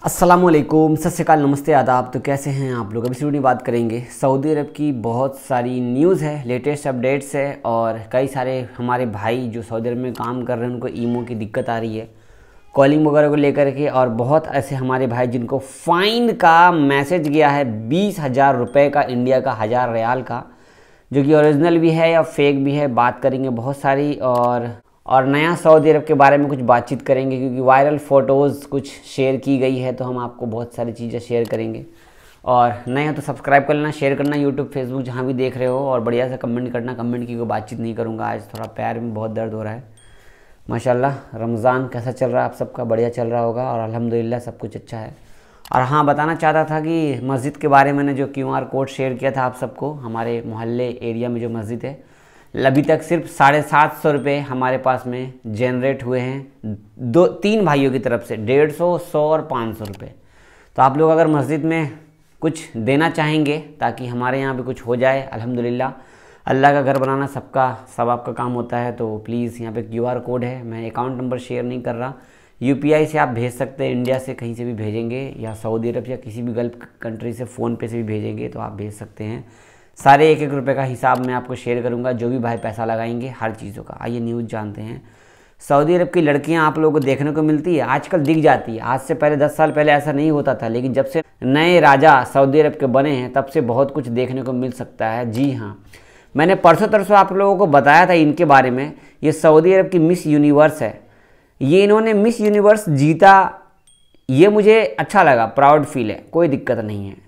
अस्सलामुअलैकुम, सत श्री अकाल, नमस्ते, आदाब। तो कैसे हैं आप लोग। अभी वीडियो में बात करेंगे सऊदी अरब की। बहुत सारी न्यूज़ है, लेटेस्ट अपडेट्स है और कई सारे हमारे भाई जो सऊदी अरब में काम कर रहे हैं उनको ईमो की दिक्कत आ रही है कॉलिंग वगैरह को लेकर के। और बहुत ऐसे हमारे भाई जिनको फ़ाइन का मैसेज गया है 20,000 रुपये का, इंडिया का 1000 रियाल का, जो कि ओरिजिनल भी है या फेक भी है। बात करेंगे बहुत सारी और नया सऊदी अरब के बारे में कुछ बातचीत करेंगे क्योंकि वायरल फ़ोटोज़ कुछ शेयर की गई है, तो हम आपको बहुत सारी चीज़ें शेयर करेंगे। और नया तो सब्सक्राइब कर लेना, शेयर करना, यूट्यूब फेसबुक जहाँ भी देख रहे हो, और बढ़िया से कमेंट करना। कमेंट की कोई बातचीत नहीं करूँगा आज, थोड़ा पैर में बहुत दर्द हो रहा है। माशाल्लाह रमज़ान कैसा चल रहा है आप सबका? बढ़िया चल रहा होगा और अल्हम्दुलिल्लाह सब कुछ अच्छा है। और हाँ, बताना चाहता था कि मस्जिद के बारे में मैंने जो QR कोड शेयर किया था आप सबको, हमारे मोहल्ले एरिया में जो मस्जिद है, अभी तक सिर्फ 750 रुपये हमारे पास में जनरेट हुए हैं 2-3 भाइयों की तरफ से, 150, 100 और 500 रुपये। तो आप लोग अगर मस्जिद में कुछ देना चाहेंगे ताकि हमारे यहाँ पे कुछ हो जाए, अल्हम्दुलिल्लाह अल्लाह का घर बनाना सब आपका काम होता है, तो प्लीज़ यहाँ पे QR कोड है। मैं अकाउंट नंबर शेयर नहीं कर रहा। UPI से आप भेज सकते हैं, इंडिया से कहीं से भी भेजेंगे या सऊदी अरब या किसी भी गल्फ कंट्री से फ़ोन पे से भी भेजेंगे तो आप भेज सकते हैं। सारे 1-1 रुपये का हिसाब मैं आपको शेयर करूंगा, जो भी भाई पैसा लगाएंगे हर चीज़ों का। आइए न्यूज़ जानते हैं। सऊदी अरब की लड़कियां आप लोगों को देखने को मिलती है, आजकल दिख जाती है। आज से पहले 10 साल पहले ऐसा नहीं होता था, लेकिन जब से नए राजा सऊदी अरब के बने हैं तब से बहुत कुछ देखने को मिल सकता है। जी हाँ, मैंने परसों तरसों आप लोगों को बताया था इनके बारे में। ये सऊदी अरब की मिस यूनिवर्स है, ये इन्होंने मिस यूनिवर्स जीता, ये मुझे अच्छा लगा, प्राउड फील है, कोई दिक्कत नहीं है।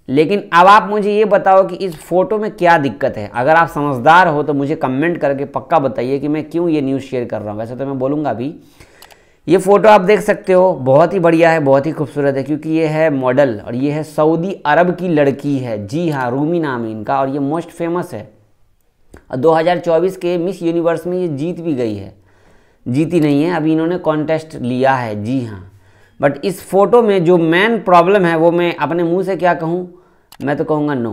लेकिन अब आप मुझे ये बताओ कि इस फोटो में क्या दिक्कत है। अगर आप समझदार हो तो मुझे कमेंट करके पक्का बताइए कि मैं क्यों ये न्यूज़ शेयर कर रहा हूँ। वैसे तो मैं बोलूँगा अभी। ये फ़ोटो आप देख सकते हो, बहुत ही बढ़िया है, बहुत ही खूबसूरत है, क्योंकि ये है मॉडल और ये है सऊदी अरब की लड़की है। जी हाँ, रूमी नाम है इनका और ये मोस्ट फेमस है। 2024 के मिस यूनिवर्स में ये जीत भी गई है, जीती नहीं है, अभी इन्होंने कॉन्टेस्ट लिया है। जी हाँ, बट इस फोटो में जो मेन प्रॉब्लम है वो मैं अपने मुंह से क्या कहूँ, मैं तो कहूँगा नो।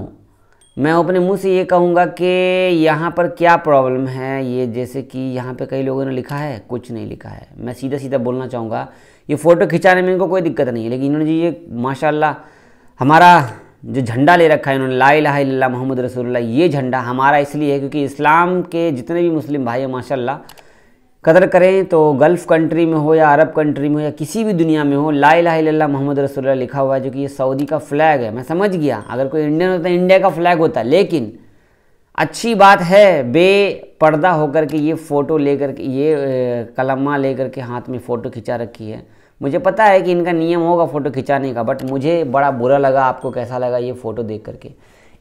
मैं अपने मुंह से ये कहूँगा कि यहाँ पर क्या प्रॉब्लम है। ये जैसे कि यहाँ पे कई लोगों ने लिखा है, कुछ नहीं लिखा है। मैं सीधा सीधा बोलना चाहूँगा, ये फ़ोटो खिंचाने में इनको कोई दिक्कत नहीं है, लेकिन इन्होंने जी ये माशाल्लाह हमारा जो झंडा ले रखा है इन्होंने, ला इलाहा इल्लल्लाह मोहम्मद रसूलुल्लाह, ये झंडा हमारा इसलिए है क्योंकि इस्लाम के जितने भी मुस्लिम भाई हैं माशाल्लाह कदर करें, तो गल्फ़ कंट्री में हो या अरब कंट्री में हो या किसी भी दुनिया में हो, ला इलाहा इल्लल्लाह मोहम्मद रसूलुल्लाह लिखा हुआ है, जो कि ये सऊदी का फ्लैग है। मैं समझ गया, अगर कोई इंडियन होता इंडिया का फ्लैग होता, लेकिन अच्छी बात है बेपर्दा होकर के ये फ़ोटो लेकर के, ये कलमा लेकर के हाथ में फ़ोटो खिंचा रखी है। मुझे पता है कि इनका नियम होगा फ़ोटो खिंचाने का, बट मुझे बड़ा बुरा लगा। आपको कैसा लगा ये फ़ोटो देख करके?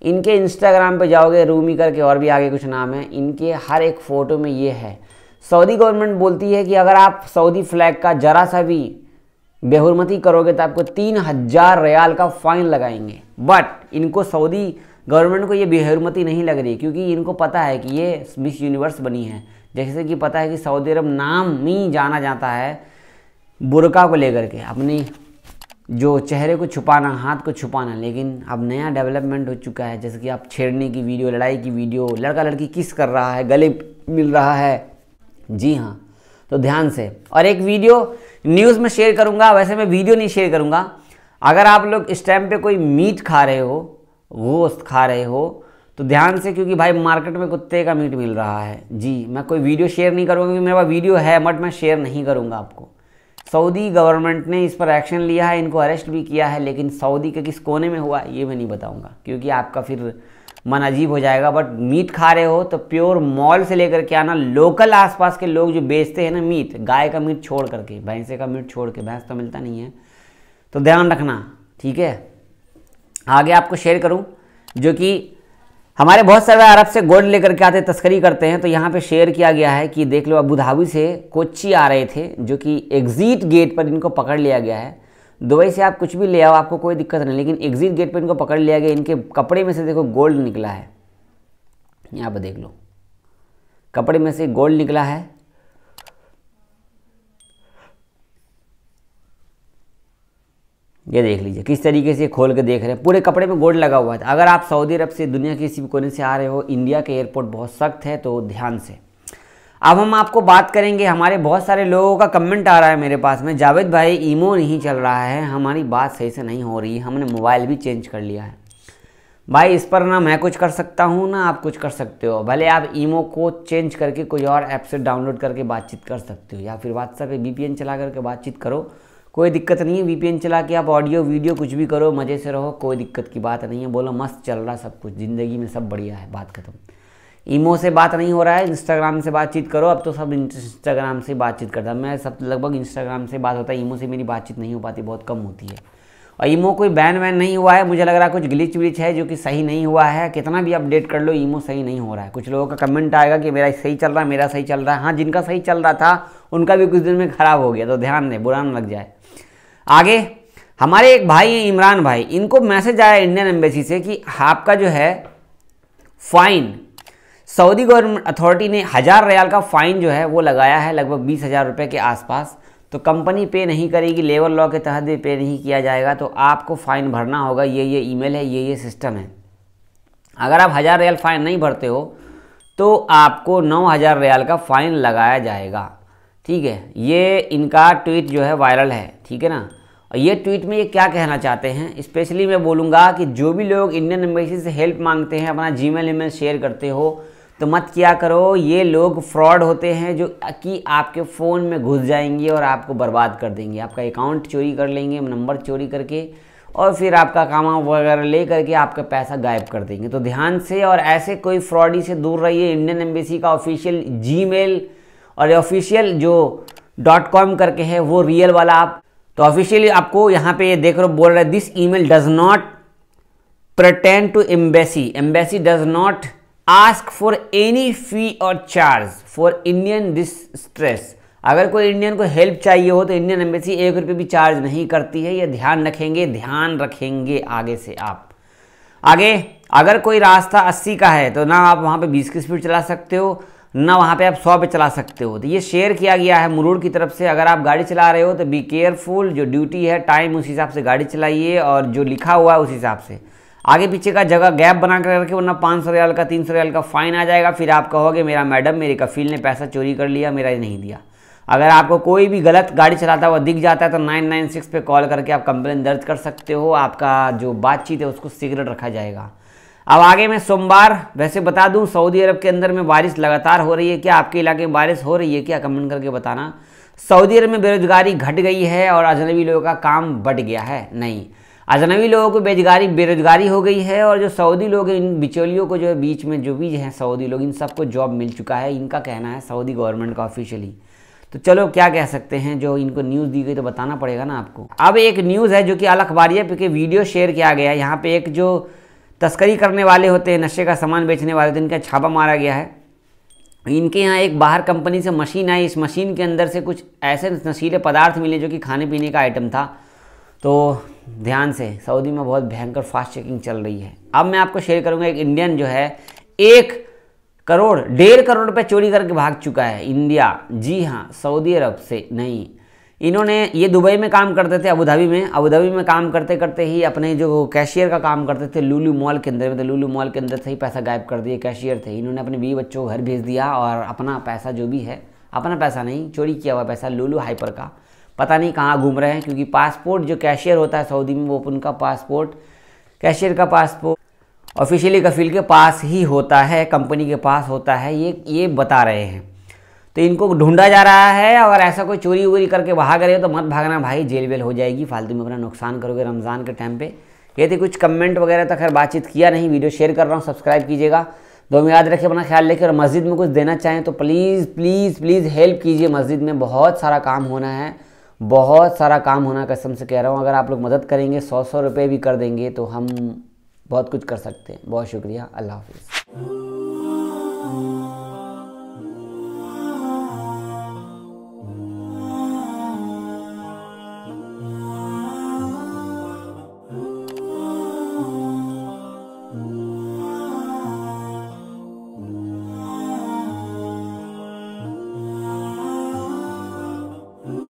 इनके इंस्टाग्राम पे जाओगे, रूमी करके और भी आगे कुछ नाम है, इनके हर एक फ़ोटो में ये है। सऊदी गवर्नमेंट बोलती है कि अगर आप सऊदी फ्लैग का जरा सा भी बेहुरमती करोगे तो आपको 3000 रियाल का फ़ाइन लगाएंगे। बट इनको सऊदी गवर्नमेंट को ये बेहुरमती नहीं लग रही, क्योंकि इनको पता है कि ये मिस यूनिवर्स बनी है। जैसे कि पता है कि सऊदी अरब नाम ही जाना जाता है बुर्का को लेकर के, अपनी जो चेहरे को छुपाना, हाथ को छुपाना। लेकिन अब नया डेवलपमेंट हो चुका है, जैसे कि आप छेड़ने की वीडियो, लड़ाई की वीडियो, लड़का लड़की किस कर रहा है, गले मिल रहा है। जी हाँ, तो ध्यान से। और एक वीडियो न्यूज़ में शेयर करूंगा, वैसे मैं वीडियो नहीं शेयर करूंगा। अगर आप लोग इस टाइम पे कोई मीट खा रहे हो, गोश्त खा रहे हो, तो ध्यान से, क्योंकि भाई मार्केट में कुत्ते का मीट मिल रहा है। जी, मैं कोई वीडियो शेयर नहीं करूँगा क्योंकि मेरे पास वीडियो है, बट मैं शेयर नहीं करूँगा आपको। सऊदी गवर्नमेंट ने इस पर एक्शन लिया है, इनको अरेस्ट भी किया है, लेकिन सऊदी के किस कोने में हुआ ये मैं नहीं बताऊँगा क्योंकि आपका फिर मन अजीब हो जाएगा। बट मीट खा रहे हो तो प्योर मॉल से लेकर के आना। लोकल आसपास के लोग जो बेचते हैं ना मीट, गाय का मीट छोड़ करके, भैंसे का मीट छोड़ के, भैंस तो मिलता नहीं है, तो ध्यान रखना, ठीक है। आगे आपको शेयर करूं, जो कि हमारे बहुत सारे अरब से गोल्ड लेकर के आते, तस्करी करते हैं, तो यहाँ पे शेयर किया गया है कि देख लो, अबू धाबी से कोच्चि आ रहे थे, जो कि एग्जिट गेट पर इनको पकड़ लिया गया है। दुबई से आप कुछ भी ले आओ, आपको कोई दिक्कत नहीं, लेकिन एग्जिट गेट पर इनको पकड़ लिया गया। इनके कपड़े में से देखो गोल्ड निकला है, यहाँ पर देख लो, कपड़े में से गोल्ड निकला है। ये देख लीजिए किस तरीके से खोल के देख रहे हैं, पूरे कपड़े में गोल्ड लगा हुआ है। अगर आप सऊदी अरब से, दुनिया के किसी भी कोने से आ रहे हो, इंडिया के एयरपोर्ट बहुत सख्त है, तो ध्यान से। अब हम आपको बात करेंगे, हमारे बहुत सारे लोगों का कमेंट आ रहा है मेरे पास में, जावेद भाई ईमो नहीं चल रहा है, हमारी बात सही से नहीं हो रही, हमने मोबाइल भी चेंज कर लिया है। भाई इस पर ना मैं कुछ कर सकता हूँ ना आप कुछ कर सकते हो। भले आप ईमो को चेंज करके कोई और ऐप से डाउनलोड करके बातचीत कर सकते हो, या फिर व्हाट्सएप पे VPN चला करके बातचीत करो, कोई दिक्कत नहीं है। VPN चला के आप ऑडियो वीडियो कुछ भी करो, मज़े से रहो, कोई दिक्कत की बात नहीं है। बोलो मस्त चल रहा सब कुछ, ज़िंदगी में सब बढ़िया है, बात खत्म। ईमो से बात नहीं हो रहा है, इंस्टाग्राम से बातचीत करो। अब तो सब इंस्टाग्राम से बातचीत करता है, मैं सब लगभग इंस्टाग्राम से बात होता है, ईमो से मेरी बातचीत नहीं हो पाती, बहुत कम होती है। और ईमो कोई बैन वैन नहीं हुआ है, मुझे लग रहा है कुछ ग्लिच विच है जो कि सही नहीं हुआ है। कितना भी अपडेट कर लो ईमो सही नहीं हो रहा है। कुछ लोगों का कमेंट आएगा कि मेरा सही चल रहा है, मेरा सही चल रहा है। हाँ, जिनका सही चल रहा था उनका भी कुछ दिन में ख़राब हो गया, तो ध्यान दें, बुरा ना लग जाए। आगे हमारे एक भाई हैं इमरान भाई, इनको मैसेज आया इंडियन एम्बेसी से कि आपका जो है फ़ाइन, सऊदी गवर्नमेंट अथॉरिटी ने 1000 रियाल का फ़ाइन जो है वो लगाया है, लगभग 20,000 रुपये के आसपास। तो कंपनी पे नहीं करेगी, लेबर लॉ के तहत भी पे नहीं किया जाएगा, तो आपको फ़ाइन भरना होगा। ये ईमेल है, ये सिस्टम है। अगर आप 1000 रियाल फ़ाइन नहीं भरते हो तो आपको 9000 रियाल का फ़ाइन लगाया जाएगा। ठीक है, ये इनका ट्वीट जो है वायरल है, ठीक है ना। और ये ट्वीट में ये क्या कहना चाहते हैं, स्पेशली मैं बोलूँगा कि जो भी लोग इंडियन एम्बेसी से हेल्प मांगते हैं, अपना जीमेल ईमेल शेयर करते हो, तो मत किया करो। ये लोग फ्रॉड होते हैं जो कि आपके फ़ोन में घुस जाएंगे और आपको बर्बाद कर देंगे, आपका अकाउंट चोरी कर लेंगे, नंबर चोरी करके, और फिर आपका काम वगैरह ले करके आपका पैसा गायब कर देंगे। तो ध्यान से, और ऐसे कोई फ्रॉडी से दूर रहिए। इंडियन एम्बेसी का ऑफिशियल जीमेल और ऑफिशियल जो .com करके है वो रियल वाला आप, तो ऑफिशियली आपको यहाँ पे ये देख रहे हो बोल रहा है, this email does not pretend to embassy, embassy does not ask for any fee और चार्ज फॉर इंडियन डिस्ट्रेस। अगर कोई इंडियन को हेल्प चाहिए हो तो इंडियन एम्बेसी 1 रुपये भी चार्ज नहीं करती है, ये ध्यान रखेंगे आगे से आप। आगे अगर कोई रास्ता 80 का है तो ना आप वहाँ पे 20 की स्पीड चला सकते हो, ना वहाँ पे आप 100 पे चला सकते हो। तो ये शेयर किया गया है मुरूर की तरफ से। अगर आप गाड़ी चला रहे हो तो बी केयरफुल, जो ड्यूटी है टाइम उस हिसाब से गाड़ी चलाइए, और जो लिखा हुआ है उस हिसाब से। आगे पीछे का जगह गैप बना कर रखे, वरना 500 रियाल का 300 रियाल का फ़ाइन आ जाएगा। फिर आप कहोगे मेरा मैडम, मेरे कफील ने पैसा चोरी कर लिया, मेरा नहीं दिया। अगर आपको कोई भी गलत गाड़ी चलाता हुआ दिख जाता है तो 996 पे कॉल करके आप कंप्लेन दर्ज कर सकते हो। आपका जो बातचीत है उसको सीक्रेट रखा जाएगा। अब आगे मैं सोमवार वैसे बता दूं, सऊदी अरब के अंदर में बारिश लगातार हो रही है। क्या आपके इलाके में बारिश हो रही है क्या, कमेंट करके बताना। सऊदी अरब में बेरोजगारी घट गई है और अजनबी लोगों का काम बढ़ गया है, नहीं, अजनबी लोगों को बेरोजगारी हो गई है, और जो सऊदी लोग हैं, इन बिचौलियों को जो है बीच में जो भी हैं सऊदी लोग, इन सबको जॉब मिल चुका है, इनका कहना है, सऊदी गवर्नमेंट का ऑफिशियली। तो चलो क्या कह सकते हैं, जो इनको न्यूज़ दी गई तो बताना पड़ेगा ना आपको। अब एक न्यूज़ है जो कि अल अखबारिया पे वीडियो शेयर किया गया है। यहाँ पे एक जो तस्करी करने वाले होते हैं, नशे का सामान बेचने वाले होते हैं, इनका छापा मारा गया है। इनके यहाँ एक बाहर कंपनी से मशीन आई, इस मशीन के अंदर से कुछ ऐसे नशीले पदार्थ मिले जो कि खाने पीने का आइटम था। तो ध्यान से, सऊदी में बहुत भयंकर फास्ट चेकिंग चल रही है। अब मैं आपको शेयर करूंगा, एक इंडियन जो है 1.5 करोड़ रुपए चोरी करके भाग चुका है इंडिया। जी हाँ, सऊदी अरब से नहीं, इन्होंने, ये दुबई में काम करते थे, अबू धाबी में काम करते करते ही अपने जो कैशियर का काम करते थे लुलु मॉल के अंदर में, तो लुलु मॉल के अंदर से ही पैसा गायब कर दिए, कैशियर थे। इन्होंने अपने 20 बच्चों को घर भेज दिया और अपना पैसा जो भी है, अपना पैसा नहीं, चोरी किया हुआ पैसा लुलु हाइपर का, पता नहीं कहाँ घूम रहे हैं। क्योंकि पासपोर्ट जो कैशियर होता है सऊदी में, वो उनका पासपोर्ट, कैशियर का पासपोर्ट ऑफिशियली कफील के पास ही होता है, कंपनी के पास होता है, ये बता रहे हैं। तो इनको ढूंढा जा रहा है। अगर ऐसा कोई चोरी वोरी करके भाग रहे हो तो मत भागना भाई, जेल वेल हो जाएगी, फालतू में अपना नुकसान करोगे रमज़ान के टाइम पे। ये थे कुछ कमेंट वगैरह तक खैर बातचीत किया नहीं, वीडियो शेयर कर रहा हूँ, सब्सक्राइब कीजिएगा। दो में याद रखिए, अपना ख्याल रखिए, और मस्जिद में कुछ देना चाहें तो प्लीज़ प्लीज़ प्लीज़ हेल्प कीजिए। मस्जिद में बहुत सारा काम होना है, बहुत सारा काम होना, कसम से कह रहा हूँ। अगर आप लोग मदद करेंगे, 100 रुपये भी कर देंगे तो हम बहुत कुछ कर सकते हैं। बहुत शुक्रिया, अल्लाह हाफिज़।